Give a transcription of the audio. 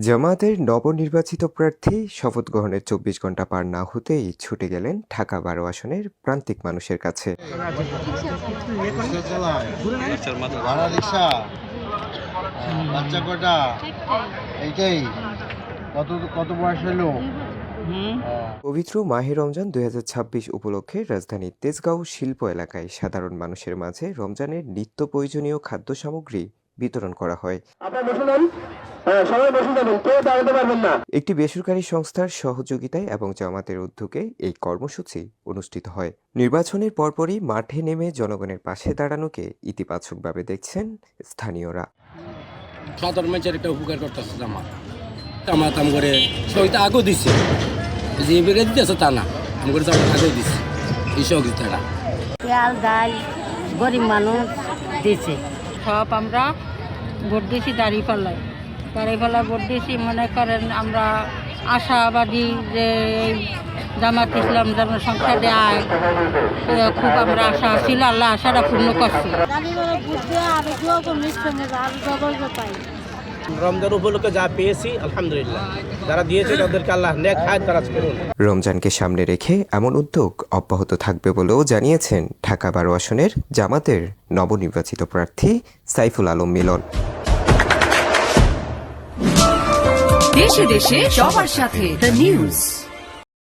জামায়াতের নবনির্বাচিত প্রার্থী শপথ গ্রহণের ২৪ ঘণ্টা পার না হতেই ছুটে গেলেন ঢাকা ১২ আসনের প্রান্তিক মানুষের কাছে। পবিত্র মাহে রমজান ২০২৬ উপলক্ষে রাজধানীর তেজগাঁও শিল্প এলাকায় সাধারণ মানুষের মাঝে রমজানের নিত্য প্রয়োজনীয় খাদ্য সামগ্রী বিতরণ করা হয়। একটি বেসরকারি সংস্থার সহযোগিতায় এবং জামাতের উদ্যোগে এই কর্মসূচি অনুষ্ঠিত হয়। নির্বাচনের পরপরই মাঠে নেমে জনগণের পাশে দাঁড়ানোকে ইতিবাচকভাবে দেখছেন স্থানীয়রা। সাধারণ মানুষের একটা উপকার করতেছে জামাত করে সহিত আগেও দিচ্ছে, যে বেগে দিতেছে তা না, আমি করে জামাত আগেও দিচ্ছে এই সহযোগিতাটা। তেল ডাল গরিব মানুষ দিচ্ছে। সব আমরা ভোট দিয়েছি দাঁড়িপাল্লায় ভোট দিয়েছি। মনে করেন আমরা আশাবাদী যে জামাত ইসলাম যেন সংসদে আয়, খুব আমরা আশা ছিল, আল্লাহ আশাটা পূর্ণ করছে। রমজান উপলক্ষে যা পেয়েছি আলহামদুলিল্লাহ, যারা দিয়েছে তাদেরকে আল্লাহ নেক হায়াত দারাজ করুন। রমজানকে সামনে রেখে এমন উদ্যোগ অব্যাহত থাকবে বলেও জানিয়েছেন ঢাকা ১২ আসনের জামাতের নবনির্বাচিত প্রার্থী সাইফুল আলম মিলন। দেশে দেশে সবার সাথে দ্য নিউজ।